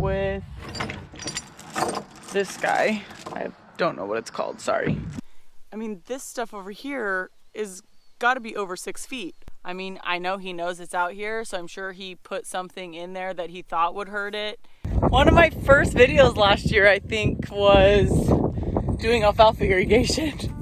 with this guy. I don't know what it's called, sorry. I mean, this stuff over here is gotta be over 6 feet. I mean, I know he knows it's out here, so I'm sure he put something in there that he thought would hurt it. One of my first videos last year, I think, was doing alfalfa irrigation.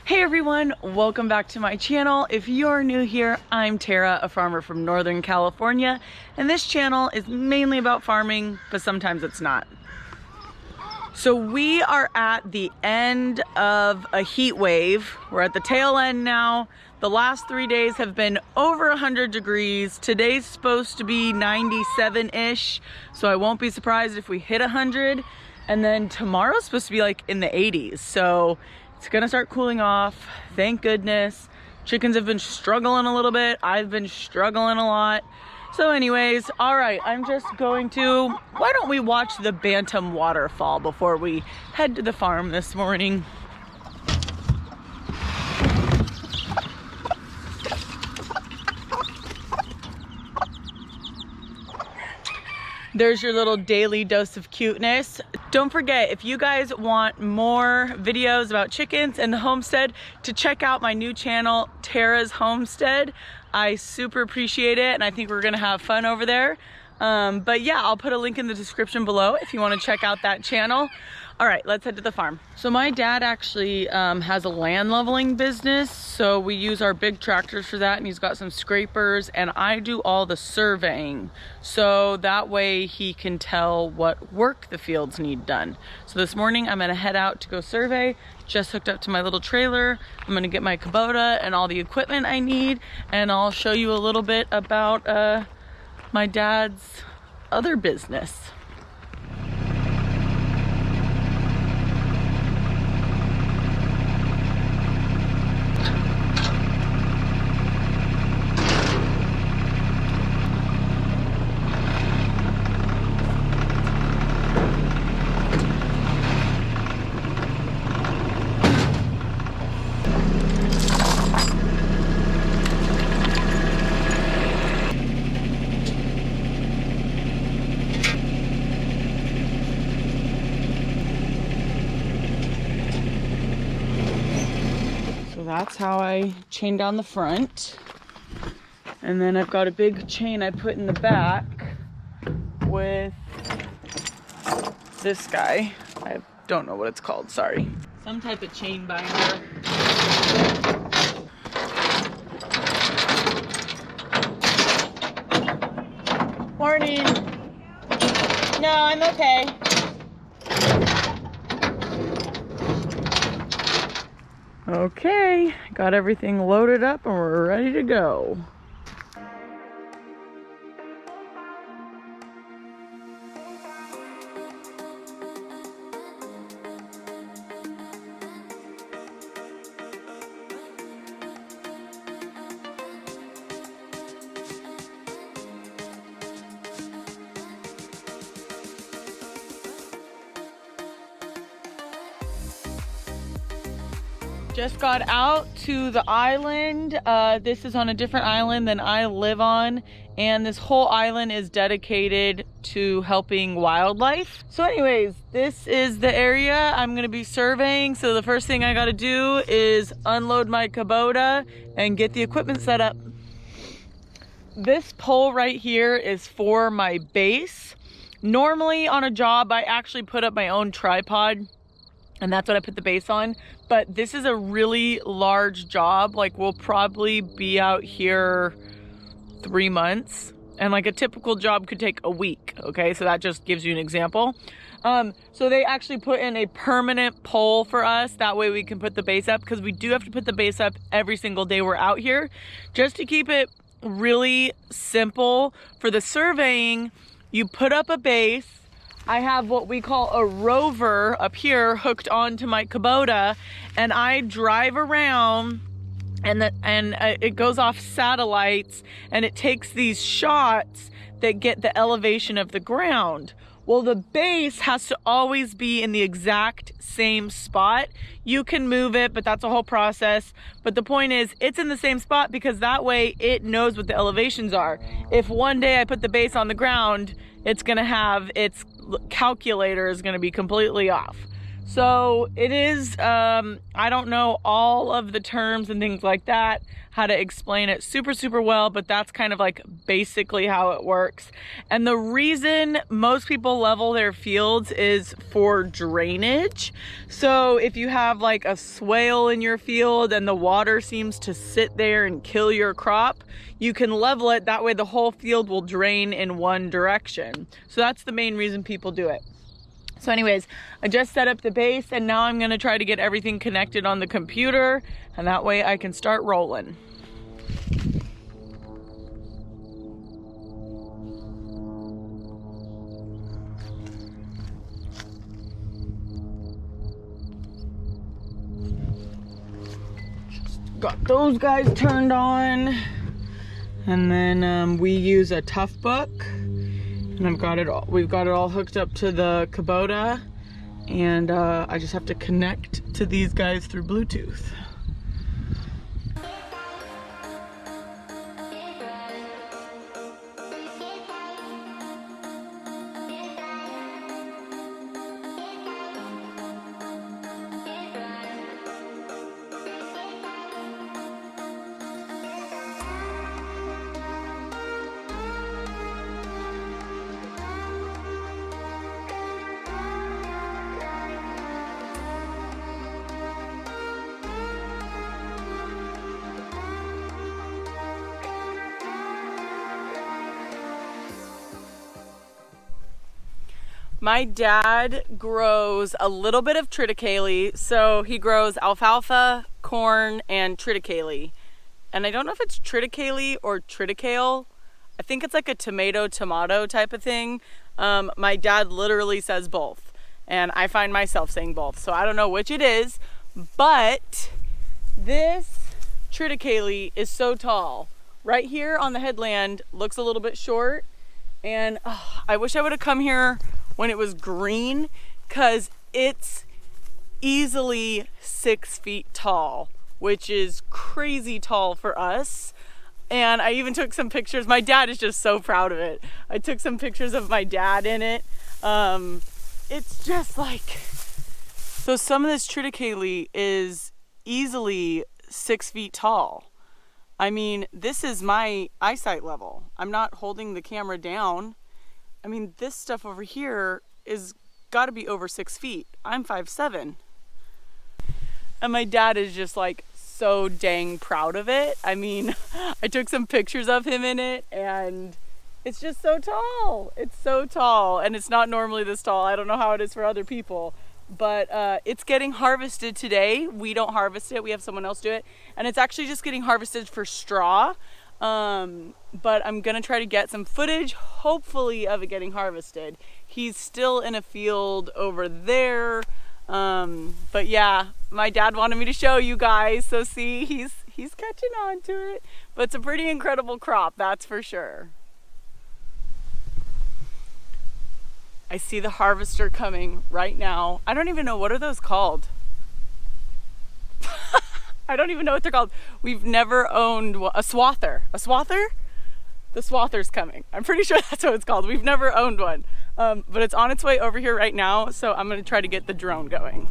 Hey everyone, welcome back to my channel. If you're new here, I'm Tara, a farmer from Northern California, and this channel is mainly about farming, but sometimes it's not. So we are at the end of a heat wave. We're at the tail end now. The last 3 days have been over 100 degrees. Today's supposed to be 97-ish, so I won't be surprised if we hit 100. And then tomorrow's supposed to be like in the 80s. So it's gonna start cooling off, thank goodness. Chickens have been struggling a little bit. I've been struggling a lot. So anyways, all right, I'm just going to, why don't we watch the Bantam waterfall before we head to the farm this morning? There's your little daily dose of cuteness. Don't forget, if you guys want more videos about chickens and the homestead, to check out my new channel, Tara's Homestead. I super appreciate it, and I think we're gonna have fun over there. But yeah, I'll put a link in the description below if you want to check out that channel. All right, let's head to the farm. So my dad actually has a land leveling business, so we use our big tractors for that, and he's got some scrapers, and I do all the surveying. So that way he can tell what work the fields need done. So this morning I'm gonna head out to go survey. Just hooked up to my little trailer. I'm gonna get my Kubota and all the equipment I need, and I'll show you a little bit about my dad's other business. That's how I chain down the front. And then I've got a big chain I put in the back with this guy. I don't know what it's called, sorry. Some type of chain binder. Morning. No, I'm okay. Okay, got everything loaded up and we're ready to go. Just got out to the island. This is on a different island than I live on, and this whole island is dedicated to helping wildlife. So anyways, this is the area I'm gonna be surveying. So the first thing I gotta do is unload my Kubota and get the equipment set up. This pole right here is for my base. Normally on a job, I actually put up my own tripod, and that's what I put the base on. But this is a really large job. Like, we'll probably be out here 3 months, and like a typical job could take a week. Okay, so that just gives you an example. So they actually put in a permanent pole for us. That way we can put the base up, because we do have to put the base up every single day we're out here, just to keep it really simple. For the surveying, you put up a base. I have what we call a rover up here hooked onto my Kubota, and I drive around, and it goes off satellites, and it takes these shots that get the elevation of the ground. Well, the base has to always be in the exact same spot. You can move it, but that's a whole process. But the point is, it's in the same spot because that way it knows what the elevations are. If one day I put the base on the ground, it's gonna have, its calculator is gonna be completely off. So it is, I don't know all of the terms and things like that, how to explain it super well, but that's kind of like basically how it works. And the reason most people level their fields is for drainage. So if you have like a swale in your field and the water seems to sit there and kill your crop, you can level it. That way the whole field will drain in one direction. So that's the main reason people do it. So anyways, I just set up the base and now I'm gonna try to get everything connected on the computer, and that way I can start rolling. Just got those guys turned on. And then we use a Tough Book. And we've got it all hooked up to the Kubota, and I just have to connect to these guys through Bluetooth. My dad grows a little bit of triticale, so he grows alfalfa, corn, and triticale. And I don't know if it's triticale or triticale. I think it's like a tomato type of thing. My dad literally says both, and I find myself saying both, so I don't know which it is, but this triticale is so tall. Right here on the headland looks a little bit short, and I wish I would have come here when it was green, because it's easily 6 feet tall, which is crazy tall for us. And I even took some pictures. My dad is just so proud of it. I took some pictures of my dad in it. It's just like, so some of this triticale is easily 6 feet tall. I mean, this is my eyesight level. I'm not holding the camera down. I mean, this stuff over here is got to be over 6 feet. I'm 5'7". And my dad is just like so dang proud of it. I mean, I took some pictures of him in it, and it's just so tall. It's so tall, and it's not normally this tall. I don't know how it is for other people, but it's getting harvested today. We don't harvest it. We have someone else do it. And it's actually just getting harvested for straw. But I'm gonna try to get some footage, hopefully, of it getting harvested. He's still in a field over there, but yeah, my dad wanted me to show you guys, so see, he's catching on to it. But it's a pretty incredible crop, that's for sure. I see the harvester coming right now. I don't even know, what are those called? I don't even know what they're called. We've never owned a swather. A swather? The swather's coming. I'm pretty sure that's what it's called. We've never owned one. But it's on its way over here right now, so I'm gonna try to get the drone going.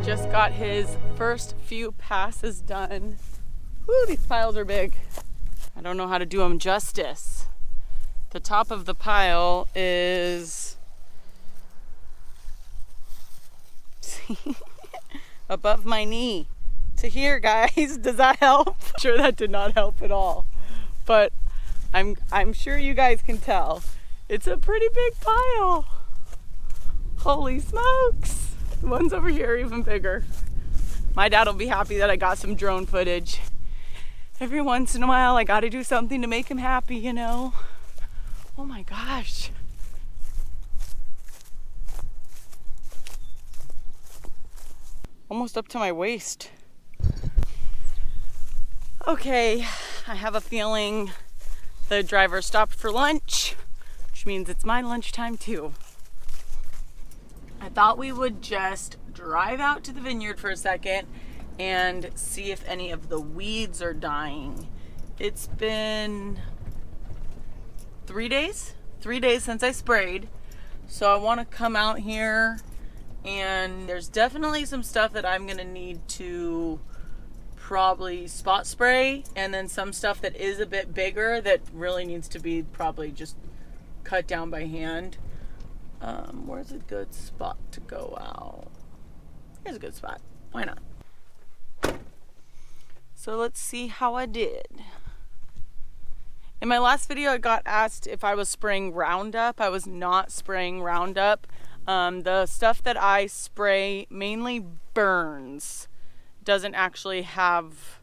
Just got his first few passes done. Woo, these piles are big. I don't know how to do them justice. The top of the pile is above my knee to here, guys. Does that help? Sure, that did not help at all. But I'm sure you guys can tell. It's a pretty big pile. Holy smokes. The ones over here are even bigger. My dad will be happy that I got some drone footage. Every once in a while, I gotta do something to make him happy, you know? Oh my gosh. Almost up to my waist. Okay, I have a feeling the driver stopped for lunch, which means it's my lunchtime too. I thought we would just drive out to the vineyard for a second and see if any of the weeds are dying. It's been 3 days since I sprayed, so I want to come out here, and there's definitely some stuff that I'm gonna need to probably spot spray, and then some stuff that is a bit bigger that really needs to be probably just cut down by hand. Where's a good spot to go out? Here's a good spot. Why not? So let's see how I did. In my last video, I got asked if I was spraying Roundup. I was not spraying Roundup. The stuff that I spray mainly burns. Doesn't actually have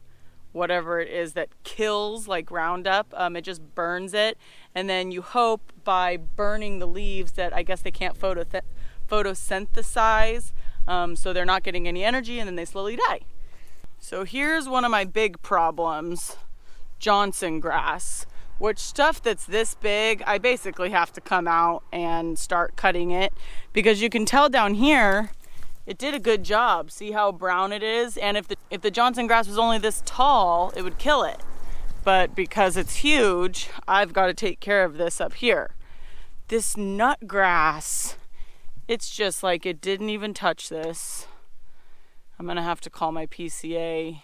whatever it is that kills like Roundup. It just burns it. And then you hope by burning the leaves that I guess they can't photosynthesize. So they're not getting any energy, and then they slowly die. So here's one of my big problems. Johnson grass. Which stuff that's this big, I basically have to come out and start cutting it, because you can tell down here it did a good job. See how brown it is? And if the Johnson grass was only this tall, it would kill it. But because it's huge, I've got to take care of this up here. This nut grass, it's just like it didn't even touch this. I'm gonna have to call my PCA.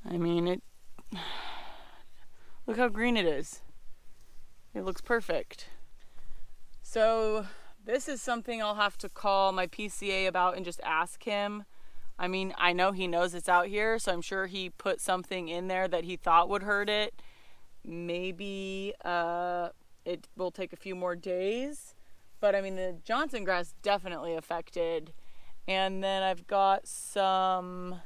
I mean, look how green it is. It looks perfect. So this is something I'll have to call my PCA about and just ask him. I mean, I know he knows it's out here, so I'm sure he put something in there that he thought would hurt it. Maybe it will take a few more days. But I mean, the Johnson grass definitely affected. And then I've got some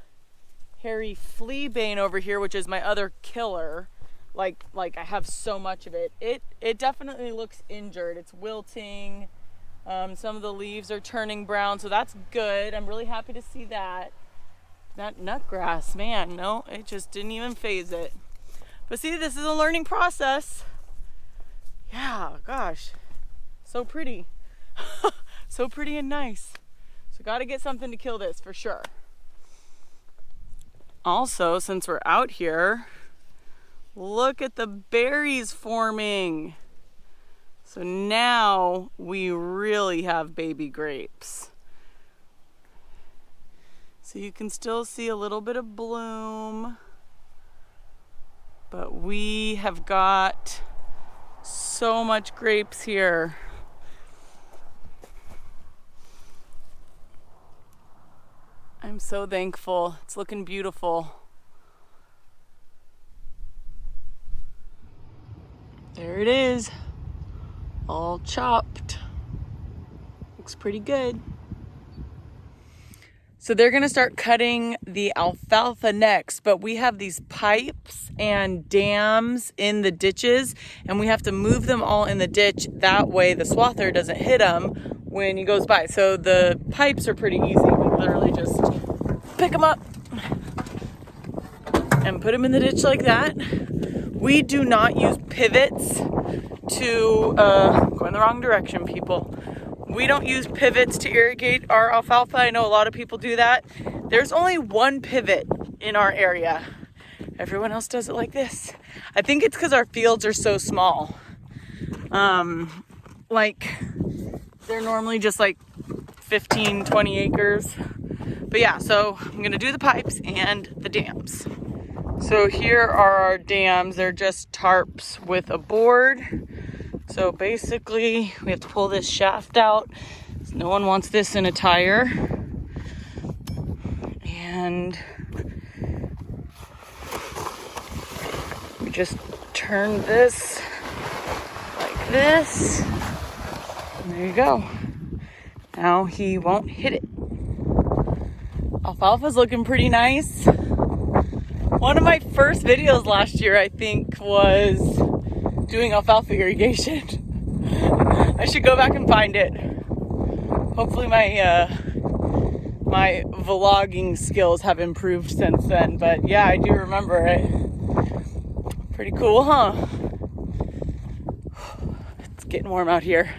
hairy fleabane over here, which is my other killer. Like I have so much of it. It definitely looks injured. It's wilting. Some of the leaves are turning brown, so that's good. I'm really happy to see that. That nutgrass, man, no, it just didn't even phase it. But see, this is a learning process. Yeah, gosh, so pretty. So pretty and nice. So gotta get something to kill this for sure. Also, since we're out here, look at the berries forming. So now we really have baby grapes. So you can still see a little bit of bloom, but we have got so much grapes here. I'm so thankful. It's looking beautiful. There it is. All chopped. Looks pretty good. So they're gonna start cutting the alfalfa next, but we have these pipes and dams in the ditches, and we have to move them all in the ditch. That way the swather doesn't hit them when he goes by. So the pipes are pretty easy. We literally just pick them up and put them in the ditch like that. We do not use pivots to, go in the wrong direction, people. We don't use pivots to irrigate our alfalfa. I know a lot of people do that. There's only one pivot in our area. Everyone else does it like this. I think it's because our fields are so small. Like, they're normally just like 15, 20 acres. But yeah, so I'm gonna do the pipes and the dams. So here are our dams. They're just tarps with a board. So basically we have to pull this shaft out. No one wants this in a tire. And we just turn this like this. And there you go. Now he won't hit it. Alfalfa's looking pretty nice. One of my first videos last year, I think, was doing alfalfa irrigation. I should go back and find it. Hopefully my my vlogging skills have improved since then, but yeah, I do remember it. Pretty cool, huh? It's getting warm out here.